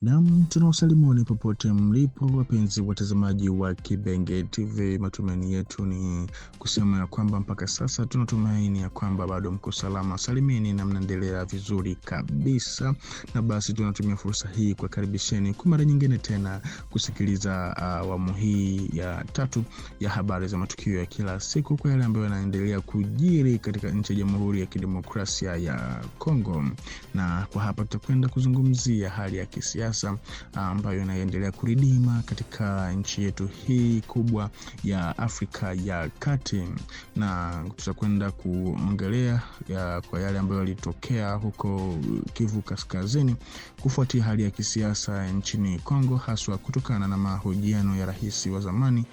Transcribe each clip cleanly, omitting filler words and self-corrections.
Naam, tunawasalimu popote mlipo wapenzi watazamaji wa Kibenge TV. Matumaini yetu ni kusema ya kwamba mpaka sasa tunatumaini ya kwamba bado mko salama salimini na mnaendelea vizuri kabisa. Na basi tunatumia fursa hii kwa karibisheni kwa mara nyingine tena kusikiliza awamu hii ya tatu ya habari za matukio ya kila siku kwa yale ambayo yanaendelea kujiri katika nchi ya Jamhuri ya Kidemokrasia ya Kongo. Na kwa hapa tutakwenda kuzungumzia hali ya kisiasa ambayo inaendelea kuridima katika nchi yetu hii kubwa ya Afrika ya Kati, na tutakwenda kuongelea kwa yale ambayo yalitokea huko Kivu Kaskazini kufuatia hali ya kisiasa nchini Kongo, haswa kutokana na mahojiano ya rais wa zamani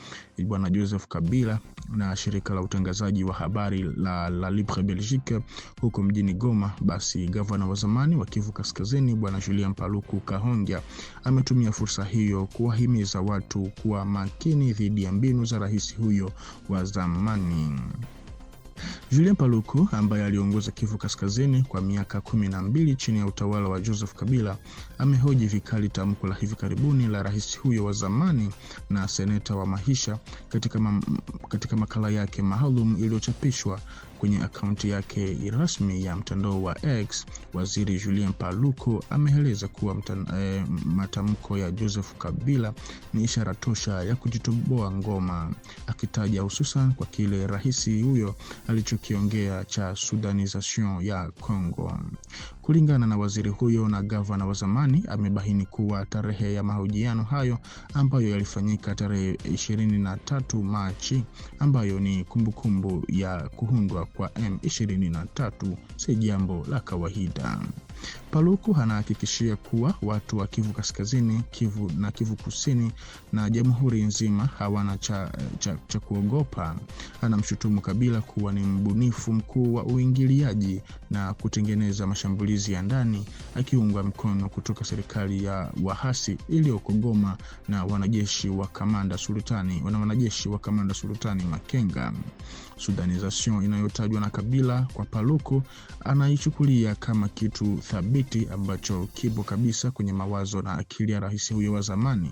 Bwana Joseph Kabila na shirika la utangazaji wa habari la Libre Belgique huko mjini Goma. Basi gavana wa zamani wa Kivu Kaskazini Bwana Julien Paluku Kahongya ametumia fursa hiyo kuwahimiza watu kuwa makini dhidi ya mbinu za rais huyo wa zamani. Julien Paluku ambaye aliongoza Kivu Kaskazini kwa miaka 12 chini ya utawala wa Joseph Kabila amehoji vikali tamko la hivi karibuni la rais huyo wa zamani na seneta wa Mahisha katika makala yake maalum iliyochapishwa kwenye akaunti yake rasmi ya mtandao wa X. Waziri Julien Paluku ameeleza kuwa matamko ya Joseph Kabila ni ishara tosha ya kujitoboa ngoma, akitaja hususan kwa kile rais huyo alichokiongea cha sudanization ya Kongo. Kulingana na waziri huyo na gavana wa zamani, amebaini kuwa tarehe ya mahojiano hayo ambayo yalifanyika tarehe 23 Machi, ambayo ni kumbukumbu ya kuundwa kwa M23, si jambo la kawaida. Paluku anahakikishia kuwa watu wa Kivu Kaskazini, Kivu Kusini na jamhuri nzima hawana cha kuogopa. Anamshutumu Kabila kuwa ni mbunifu mkuu wa uingiliaji na kutengeneza mashambulizi ya ndani, akiungwa mkono kutoka serikali ya wahasi iliyoko Goma na wanajeshi wa kamanda Sultani Makenga. Sudanization inayotajwa na Kabila kwa Paluku anaichukulia kama kitu thabiti ambacho kipo kabisa kwenye mawazo na akili ya rais huyo wa zamani.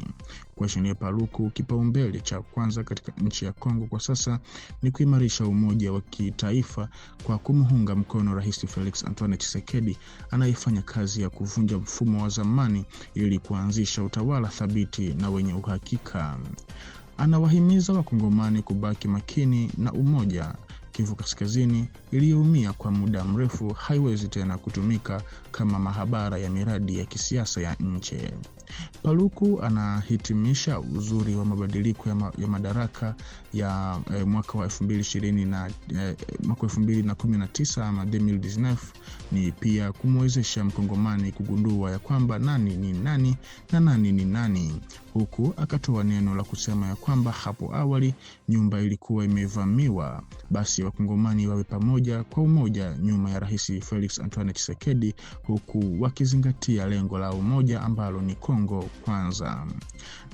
Kwa Julien Paluku, kipaumbele cha kwanza katika nchi ya Kongo kwa sasa ni kuimarisha umoja wa kitaifa kwa kumhunga mkono Rais Felix Antoine Tshisekedi anayefanya kazi ya kuvunja mfumo wa zamani ili kuanzisha utawala thabiti na wenye uhakika. Anawahimiza Wakongomani kubaki makini na umoja. Kivu Kaskazini iliyoumia kwa muda mrefu haiwezi tena kutumika kama mahabara ya miradi ya kisiasa ya nje. Paluku anahitimisha uzuri wa mabadiliko ya madaraka ya mwaka wa 2019 ama 2019 ni pia kumwezesha Mkongomani kugundua ya kwamba nani ni nani na nani ni nani, huku akatoa neno la kusema ya kwamba hapo awali nyumba ilikuwa imevamiwa, basi Wakongomani wawe pamoja kwa umoja nyuma ya Rais Felix Antoine Tshisekedi, huku wakizingatia lengo la umoja ambalo ni Kongo kwanza.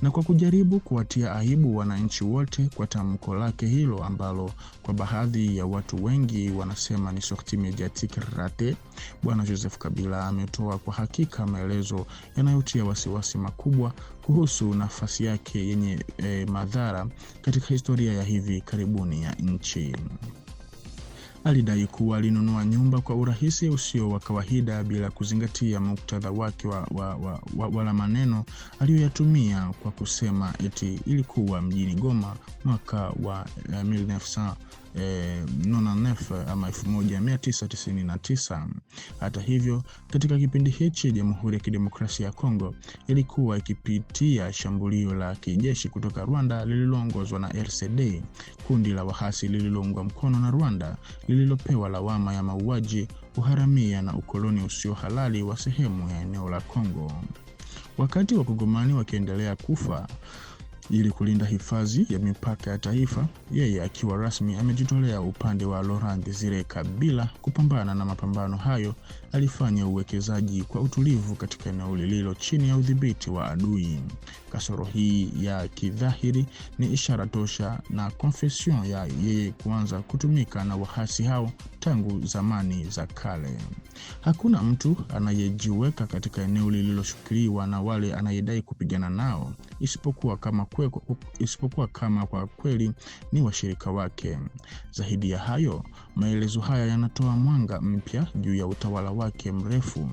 Na kwa kujaribu kuwatia aibu wananchi wote kwa tamko lake hilo ambalo kwa baadhi ya watu wengi wanasema ni sortie mediatique rate, Bwana Joseph Kabila ametoa kwa hakika maelezo yanayotia wasiwasi makubwa kuhusu nafasi yake yenye madhara katika historia ya hivi karibuni ya nchi. Alidai kuwa alinunua nyumba kwa urahisi usio wa kawaida bila kuzingatia muktadha wake wala maneno aliyoyatumia kwa kusema eti ilikuwa mjini Goma mwaka wa 1999 ama 1999. Hata hivyo, katika kipindi hichi Jamhuri ya Kidemokrasia ya Kongo ilikuwa ikipitia shambulio la kijeshi kutoka Rwanda lililoongozwa na RCD, kundi la wahasi lililoungwa mkono na Rwanda lililopewa lawama ya mauaji, uharamia na ukoloni usio halali wa sehemu ya eneo la Kongo. Wakati Wakongomani wakiendelea kufa ili kulinda hifadhi ya mipaka ya taifa, yeye akiwa rasmi amejitolea upande wa Laurent Desire Kabila kupambana na mapambano hayo. Alifanya uwekezaji kwa utulivu katika eneo lililo chini ya udhibiti wa adui. Kasoro hii ya kidhahiri ni ishara tosha na confession ya yeye kuanza kutumika na wahasi hao tangu zamani za kale. Hakuna mtu anayejiweka katika eneo lililoshikiliwa na wale anayedai kupigana nao isipokuwa kama kwa kweli ni washirika wake. Zaidi ya hayo, maelezo haya yanatoa mwanga mpya juu ya utawala wake mrefu.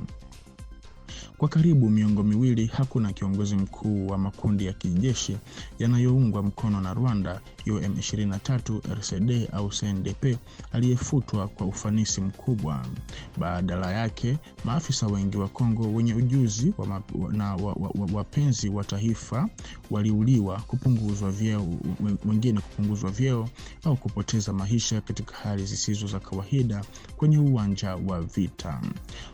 Kwa karibu miongo miwili hakuna kiongozi mkuu wa makundi ya kijeshi yanayoungwa mkono na Rwanda, M23, RCD au CNDP, aliyefutwa kwa ufanisi mkubwa. Badala yake, maafisa wengi wa Kongo wenye ujuzi na wapenzi wa taifa waliuliwa, wengine kupunguzwa vyeo au kupoteza maisha katika hali zisizo za kawaida kwenye uwanja wa vita.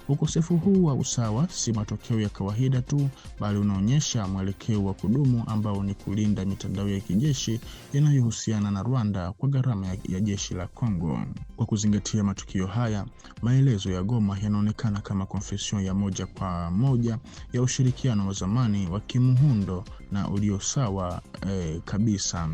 Ukosefu huu wa usawa si matokeo ya kawaida tu, bali unaonyesha mwelekeo wa kudumu ambao ni kulinda mitandao ya kijeshi inayohusiana na Rwanda kwa gharama ya jeshi la Kongo. Kwa kuzingatia matukio haya, maelezo ya Goma yanaonekana kama confession ya moja kwa moja ya ushirikiano wa zamani wa kimuhundo na ulio sawa kabisa.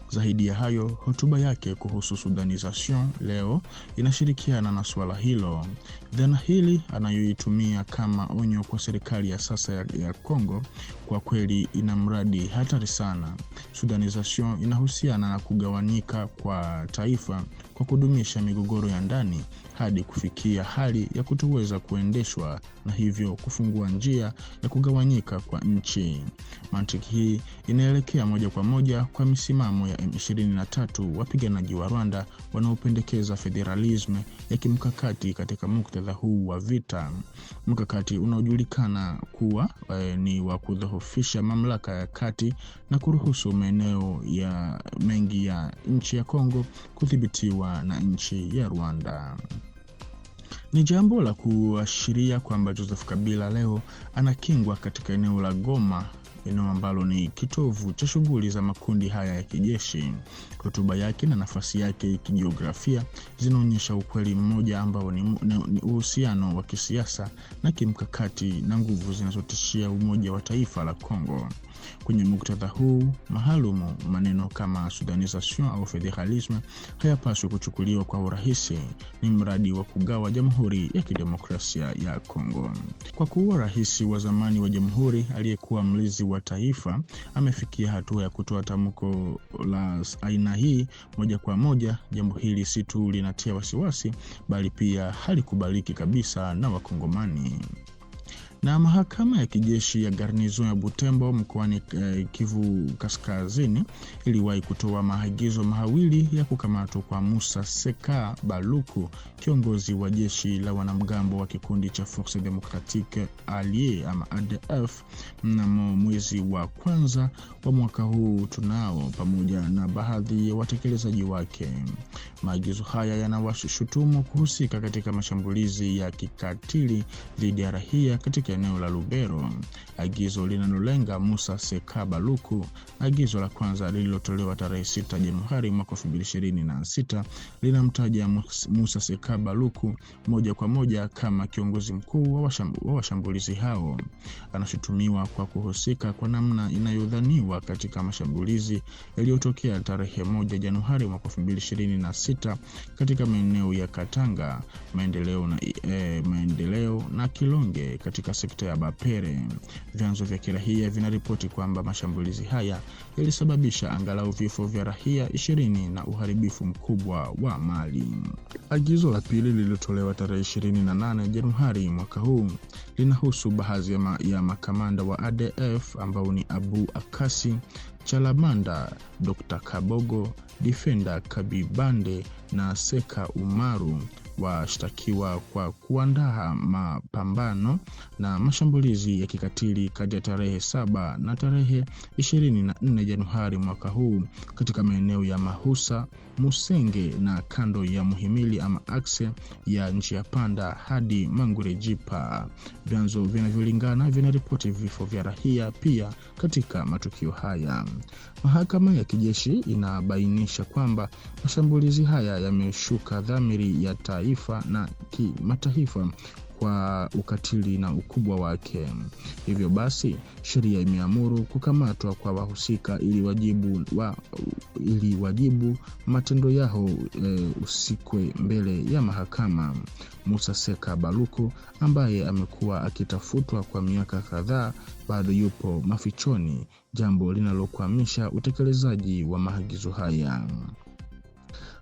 Zaidi ya hayo, hotuba yake kuhusu Sudanization leo inashirikiana na swala hilo. Dhana hili anayoitumia kama onyo kwa serikali ya sasa ya Kongo kwa kweli ina mradi hatari sana. Sudanization inahusiana na kugawanyika kwa taifa kwa kudumisha migogoro ya ndani hadi kufikia hali ya kutoweza kuendeshwa na hivyo kufungua njia ya kugawanyika kwa nchi. Mantiki hii inaelekea moja kwa moja kwa misimamo ya M23, wapiganaji wa Rwanda wanaopendekeza federalism ya kimkakati katika muktadha huu wa vita. Mkakati unaojulikana kuwa ni wa kudhoofisha mamlaka ya kati na kuruhusu maeneo mengi ya nchi ya Kongo kudhibitiwa na nchi ya Rwanda. Ni jambo la kuashiria kwamba Joseph Kabila leo anakingwa katika eneo la Goma, eneo ambalo ni kitovu cha shughuli za makundi haya ya kijeshi. Hotuba yake na nafasi yake kijiografia zinaonyesha ukweli mmoja ambao ni uhusiano wa kisiasa na kimkakati na nguvu zinazotishia umoja wa taifa la Kongo. Kwenye muktadha huu maalumu, maneno kama Sudanization au federalisme hayapaswi kuchukuliwa kwa urahisi. Ni mradi wa kugawa Jamhuri ya Kidemokrasia ya Kongo. Kwa kuwa rais wa zamani wa jamhuri aliyekuwa mlinzi wa taifa amefikia hatua ya kutoa tamko la aina hii moja kwa moja, jambo hili si tu linatia wasiwasi, bali pia halikubaliki kabisa na Wakongomani. Na mahakama ya kijeshi ya garnizon ya Butembo mkoani Kivu Kaskazini iliwahi kutoa maagizo mawili ya kukamatwa kwa Musa Seka Baluku, kiongozi wa jeshi la wanamgambo wa kikundi cha Force Democratique Alliée ama ADF mnamo mwezi wa kwanza wa mwaka huu tunao, pamoja na baadhi ya watekelezaji wake. Maagizo haya yanawashutumu kuhusika katika mashambulizi ya kikatili dhidi ya raia katika eneo la Lubero. Agizo linalolenga Musa Seka Baluku. Agizo la kwanza lililotolewa tarehe 6 Januari mwaka 2026 linamtaja Musa Seka Baluku moja kwa moja kama kiongozi mkuu wa washambulizi hao. Anashutumiwa kwa kuhusika kwa namna inayodhaniwa katika mashambulizi yaliyotokea tarehe 1 Januari mwaka 2026 katika maeneo ya Katanga, maendeleo na Kilonge katika sekta ya Bapere. Vyanzo vya kiraia vinaripoti kwamba mashambulizi haya yalisababisha angalau vifo vya raia 20 na uharibifu mkubwa wa mali. Agizo la pili lililotolewa tarehe 28 Januari mwaka huu linahusu baadhi ya makamanda wa ADF ambao ni Abu Akasi Chalamanda, Dr. Kabogo, Defender Kabibande na Seka Umaru, washtakiwa kwa kuandaa mapambano na mashambulizi ya kikatili kati ya tarehe 7 na tarehe 24 Januari mwaka huu katika maeneo ya Mahusa, Musenge na kando ya muhimili ama akse ya njia panda hadi Mangurejipa. Vyanzo vinavyolingana vinaripoti vifo vya raia pia katika matukio haya. Mahakama ya kijeshi inabainisha kwamba mashambulizi haya yameshuka dhamiri ya taifa na kimataifa kwa ukatili na ukubwa wake. Hivyo basi sheria imeamuru kukamatwa kwa wahusika ili wajibu matendo yao usikwe mbele ya mahakama. Musa Seka Baluku ambaye amekuwa akitafutwa kwa miaka kadhaa bado yupo mafichoni, jambo linalokwamisha utekelezaji wa maagizo haya.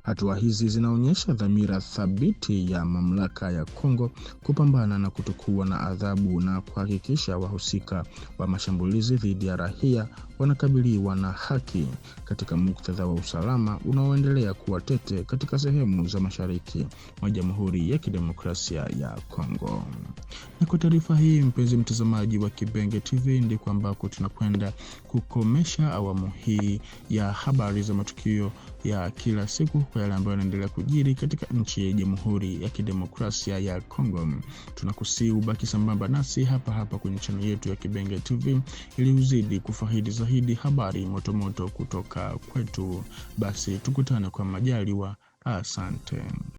Hatua hizi zinaonyesha dhamira thabiti ya mamlaka ya Kongo kupambana na kutokuwa na adhabu na kuhakikisha wahusika wa mashambulizi dhidi ya raia wanakabiliwa na haki katika muktadha wa usalama unaoendelea kuwa tete katika sehemu za mashariki mwa Jamhuri ya Kidemokrasia ya Kongo. Na kwa taarifa hii, mpenzi mtazamaji wa Kibenge TV, ndiko ambako tunakwenda kukomesha awamu hii ya habari za matukio ya kila siku kwa yale ambayo yanaendelea kujiri katika nchi ya Jamhuri ya Kidemokrasia ya Kongo. Tunakusihi ubaki sambamba nasi hapa kwenye channel yetu ya Kibenge TV ili uzidi kufaidi zaidi habari motomoto kutoka kwetu. Basi tukutane kwa majaliwa. Asante.